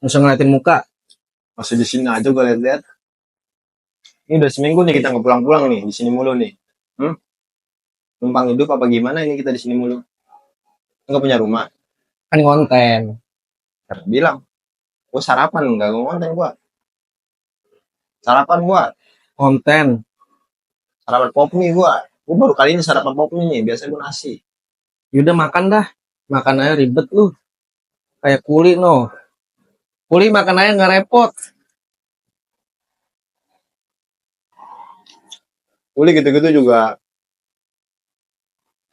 Nggak usah ngeliatin muka. Masih di sini aja gue lihat-lihat. Ini udah seminggu nih kita nggak pulang-pulang nih, di sini mulu nih. Hmm? Numpang hidup apa gimana ini kita di sini mulu? Nggak punya rumah. Kan konten. Bilang, gue sarapan nggak gue konten gue. Sarapan gue, Konten. sarapan pop mie gue. Gue baru kali ini sarapan pop mie nih. Biasanya gue nasi. Yaudah makan dah. Makan aja ribet lu. Kayak kuli no. Kuli makan aja nggak repot. Kuli gitu-gitu juga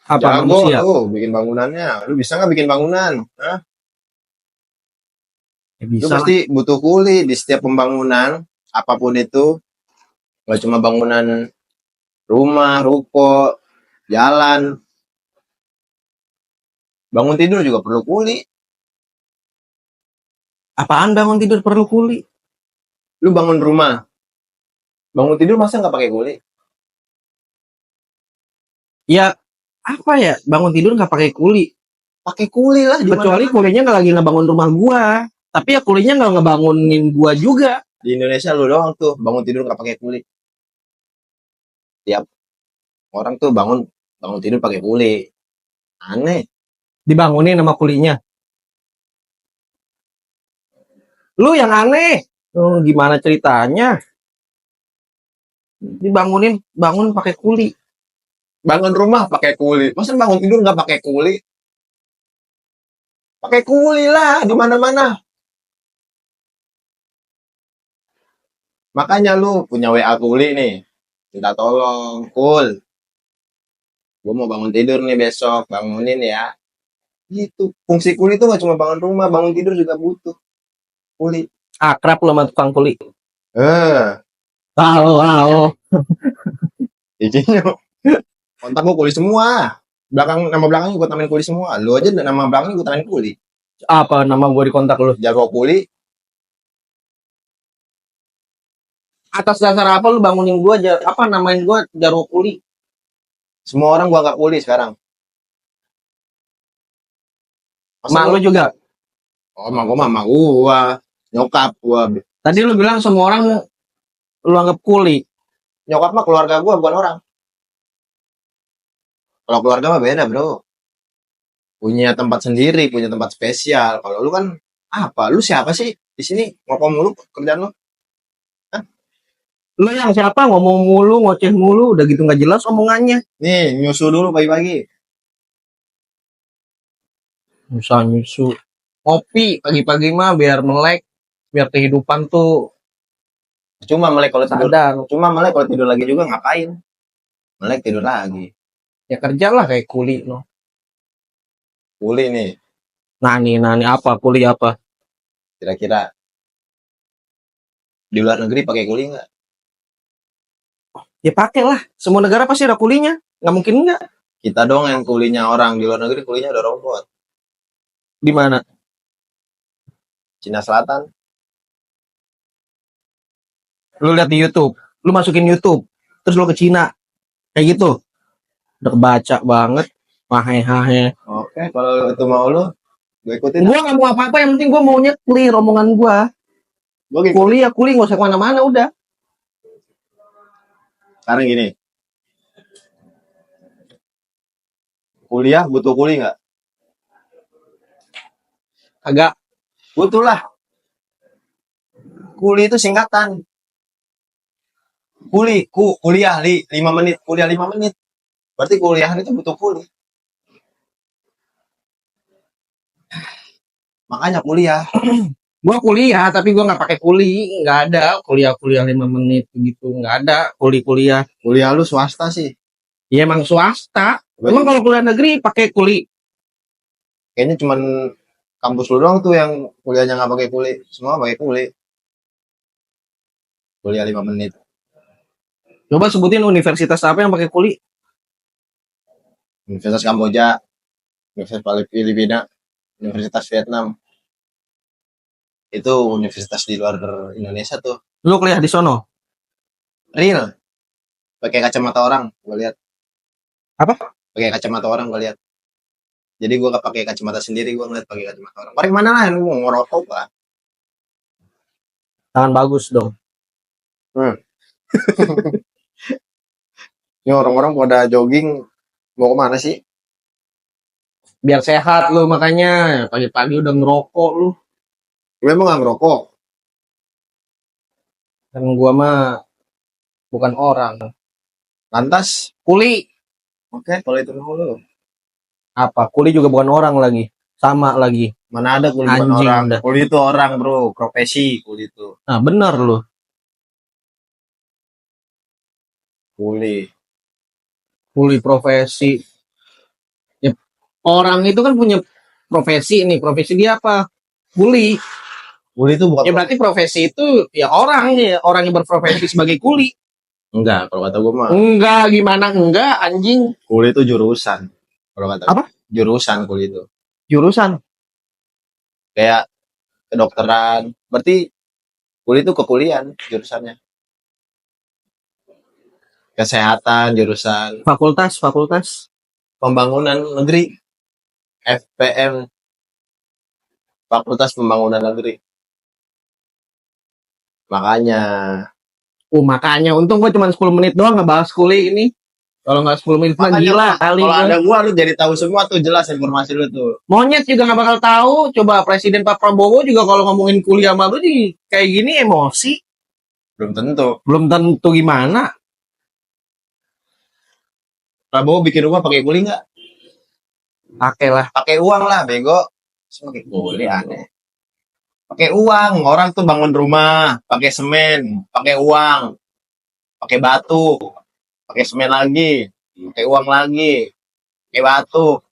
Apa jago manusia? tuh bikin bangunannya. Lu bisa nggak bikin bangunan? Hah? Ya Lu bisa lah. pasti butuh kuli di setiap pembangunan, apapun itu. Gak cuma bangunan rumah, ruko, jalan. Bangun tidur juga perlu kuli. Apaan bangun tidur perlu kuli? Lu bangun rumah, bangun tidur masa nggak pakai kuli? Ya apa ya? Bangun tidur nggak pakai kuli. Pakai kuli lah di Kecuali mana-mana. kulinya nggak lagi ngebangun rumah gua. Tapi ya kulinya nggak ngebangunin gua juga. Di Indonesia lu doang tuh bangun tidur nggak pakai kuli. Tiap orang tuh bangun bangun tidur pakai kuli. Aneh. Dibangunin sama kulinya. Lu yang aneh. Gimana ceritanya? Dibangunin bangun pakai kuli. Bangun rumah pakai kuli. Masa bangun tidur nggak pakai kuli? Pakai kuli lah di mana-mana. Makanya lu punya WA kuli nih. Minta tolong, kul. Gue mau bangun tidur nih besok, bangunin ya. Gitu. Fungsi kuli itu nggak cuma bangun rumah, bangun tidur juga butuh kuli. Akrab lu sama tukang kuli. Eh, Tahu, tahu. izinnya kontak gue kuli semua. Nama belakangnya gue tamain kuli semua. Lu aja nama belakangnya gue tamain kuli. Apa nama gua di kontak lu? Jago kuli, Atas dasar apa lu bangunin gua apa namain gua Jarwo Kuli? semua orang gua nggak kuli sekarang. Masa Mak lu juga. oh, mama gua, nyokap gua. Tadi lu bilang semua orang lu anggap kuli. Nyokap mah keluarga gua bukan orang. Kalau keluarga mah beda, Bro. Punya tempat sendiri, punya tempat spesial. Kalau lu kan apa? Lu siapa sih? Di sini ngomong mulu kerjaan lu. Hah? Lu yang siapa ngomong mulu, ngoceh mulu, udah gitu nggak jelas omongannya. Nih, nyusu dulu pagi-pagi. Nyusul nyusu. Kopi pagi-pagi mah biar melek, biar kehidupan tuh Cuma melek kalau tidur. sadar. Cuma melek kalau tidur lagi juga ngapain? Melek tidur lagi. Ya kerjalah kayak kuli no. Kuli nih, Nah nih apa kuli apa? kira-kira di luar negeri pakai kuli nggak? Ya pakai lah. Semua negara pasti ada kulinya. Nggak mungkin nggak. Kita dong yang kulinya orang di luar negeri kulinya udah robot. Di mana? Cina Selatan. Lu lihat di YouTube. Lu masukin YouTube. Terus lu ke Cina. Kayak gitu. Udah kebaca banget. Mahe-hahe. Oke, kalau itu mau lu, gue ikutin. Gua nggak mau apa-apa, yang penting gua maunya clear omongan gua. Gue ikutin. Kuli ya kuli, nggak usah kemana-mana udah. Sekarang gini, kuliah butuh kuli nggak? Agak Butuh lah. Kuli itu singkatan. Kuliah 5 menit, kuliah 5 menit. Berarti kuliahan itu butuh kuli. Makanya kuliah. gua kuliah tapi gua nggak pakai kuli, nggak ada kuliah 5 menit gitu, nggak ada kuliah. Kuliah lu swasta sih. Ya emang swasta. Emang kalau kuliah negeri pakai kuli. Kayaknya cuman kampus lu doang tuh yang kuliahnya nggak pakai kuli. Semua pakai kuli. Kuliah 5 menit. Coba sebutin universitas apa yang pakai kuli. Universitas Kamboja, Universitas Filipina, Universitas Vietnam. Itu universitas di luar Indonesia tuh. Lu kuliah di sono. Real. Pakai kacamata orang, gue lihat. Apa? Pakai kacamata orang gue lihat. Jadi gue gak pakai kacamata sendiri, gue ngeliat pakai kacamata orang. Paling mana lah, lu mau ngerokok lah. Tangan bagus dong. Ini orang-orang pada jogging mau kemana sih? Biar sehat lu makanya. Pagi-pagi udah ngerokok lu. Gue emang gak ngerokok. Kan gua mah bukan orang. Lantas, Kuli. oke kalau itu mau lu. Apa? Kuli juga bukan orang lagi. Sama lagi. Mana ada kuli bukan Anjing orang. dah. Kuli itu orang bro, profesi kuli itu. Nah bener lu. Kuli. Kuli profesi. Ya, orang itu kan punya profesi nih. Profesi dia apa? Kuli. Kuli itu bukan Ya berarti profesi itu ya orang ya. Orang yang berprofesi sebagai kuli. enggak, kalau kata gue mah Enggak, gimana enggak anjing. kuli itu jurusan. Kalau kata Apa? jurusan kuli itu. Jurusan. Kayak kedokteran. Berarti kuli itu kekulian jurusannya. Kesehatan jurusan. Fakultas. Pembangunan negeri. FPM. Fakultas Pembangunan Negeri. Makanya. Makanya untung gua cuma 10 menit doang ngebahas kuli ini. Kalau nggak 10 menit mah Makanya gila kali kalau gua. ada gua lu jadi tahu semua tuh jelas informasi lu tuh. Monyet juga nggak bakal tahu. Coba Presiden Pak Prabowo juga kalau ngomongin kuliah sama lu kayak gini emosi. Belum tentu. Belum tentu gimana. Prabowo bikin rumah pakai kuli nggak? Pakai lah. Pakai uang lah, bego. Pakai kuli aneh. Pakai uang, orang tuh bangun rumah, pakai semen, pakai uang, pakai batu, pakai semen lagi, pakai uang lagi, pakai batu,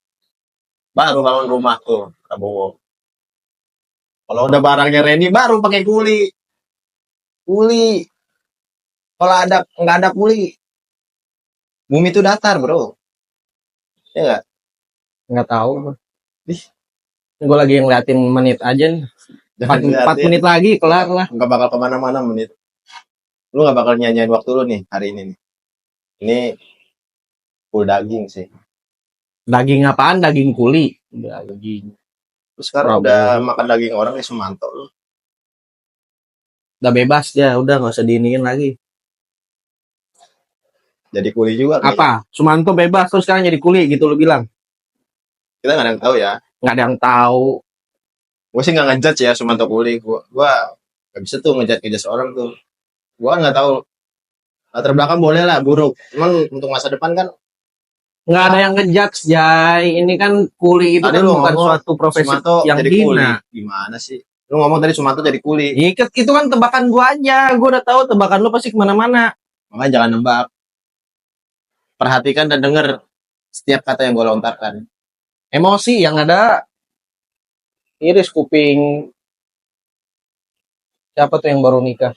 baru bangun rumah tuh Prabowo. Kalau udah barangnya ready, baru pakai kuli. Kuli. Kalau nggak ada kuli, bumi itu datar bro. Ya nggak? Nggak tahu. Ih. Gue lagi ngeliatin menit aja nih. 4 menit lagi kelar lah. Nggak bakal kemana-mana menit. Lu nggak bakal nyanyiin waktu lu nih hari ini nih. Ini full daging sih. Daging apaan? Daging kuli. Daging. Terus sekarang Prabowo. udah makan daging orang di Sumanto lu. Udah bebas dia. Udah nggak usah diiniin lagi. Jadi kuli juga. Apa? Sumanto bebas terus sekarang jadi kuli gitu lu bilang? Kita nggak ada yang tahu ya. Nggak ada yang tahu. Gue sih nggak ngejudge ya Sumanto kuli. Gue nggak bisa tuh ngejudge orang tuh. Gue nggak tahu. Latar belakang boleh lah buruk. Cuman untuk masa depan kan. Nggak ada yang ngejudge, Jai. Ini kan kuli itu Tadi kan lu bukan ngomong suatu profesi Sumanto yang jadi kuli. hina. Gimana sih? Lu ngomong tadi Sumanto jadi kuli. Itu kan tebakan gua aja. Gua udah tahu tebakan lu pasti kemana-mana. Makanya jangan nebak. Perhatikan dan dengar setiap kata yang gue lontarkan. Emosi yang ada iris kuping. Siapa tuh yang baru nikah?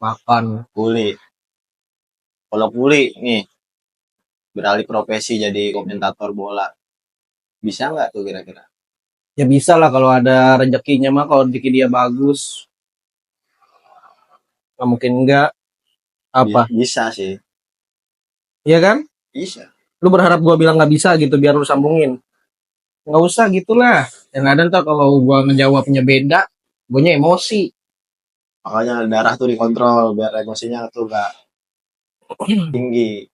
Makan. Kuli. Kalau kuli nih beralih profesi jadi komentator bola, bisa nggak tuh kira-kira? Ya bisa lah kalau ada rezekinya mah, kalau rezeki dia bagus. Nggak mungkin enggak. Apa? Bisa sih. Iya kan? Bisa. Lu berharap gua bilang nggak bisa gitu biar lu sambungin. Nggak usah gitulah. Yang ada ntar kalau gua ngejawabnya beda, guanya emosi. Makanya darah tuh dikontrol biar emosinya tuh nggak tinggi.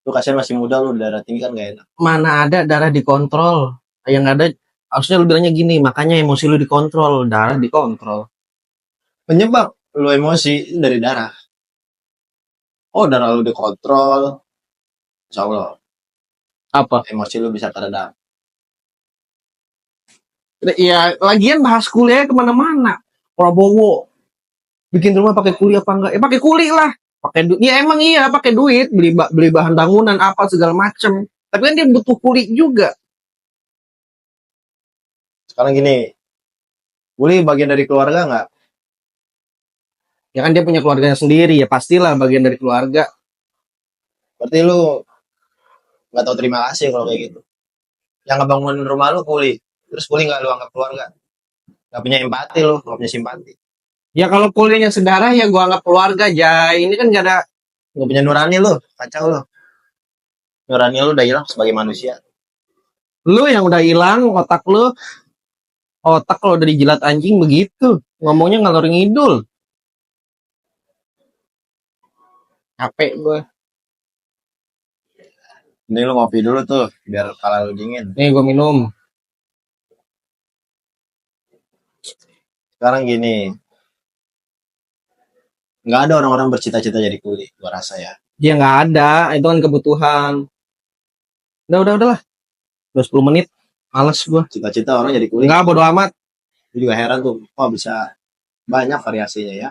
Lu kasihan masih muda lu darah tinggi kan gak enak. Mana ada darah dikontrol. Yang ada harusnya lu bilangnya gini, makanya emosi lu dikontrol, darah dikontrol. Penyebab lu emosi dari darah. Oh darah lu dikontrol, insya Allah Apa? emosi lu bisa teredam. Ya lagian bahas kuliah kemana-mana. Prabowo bikin rumah pakai kuliah apa enggak? Pakai kuliah lah. Pakai duit. Ya emang iya pakai duit, beli bahan bangunan apa segala macem. Tapi kan dia butuh kuliah juga. Sekarang gini, kuli bagian dari keluarga nggak? Ya kan dia punya keluarganya sendiri, ya pastilah bagian dari keluarga. Berarti lu nggak tahu terima kasih kalau kayak gitu. Yang ngebangun rumah lu kuli, terus kuli nggak lu anggap keluarga, nggak punya empati lu, nggak punya simpati. Ya kalau kuliahnya sedarah ya gua anggap keluarga aja. Ini kan gak ada. Nggak punya nurani lu, kacau lu. Nurani lu udah hilang sebagai manusia. Lu yang udah hilang otak kalau udah dijilat anjing begitu. Ngomongnya ngalor ngidul. Capek gue. Ini lu ngopi dulu tuh, biar kepala lu dingin. Nih gue minum. Sekarang gini, nggak ada orang-orang bercita-cita jadi kuli, gua rasa ya. Dia nggak ada, itu kan kebutuhan. Udahlah. Udah 10 menit. Males gue. Cita-cita orang jadi kuli. Enggak, bodo amat. Gue juga heran tuh, kok bisa banyak variasinya ya.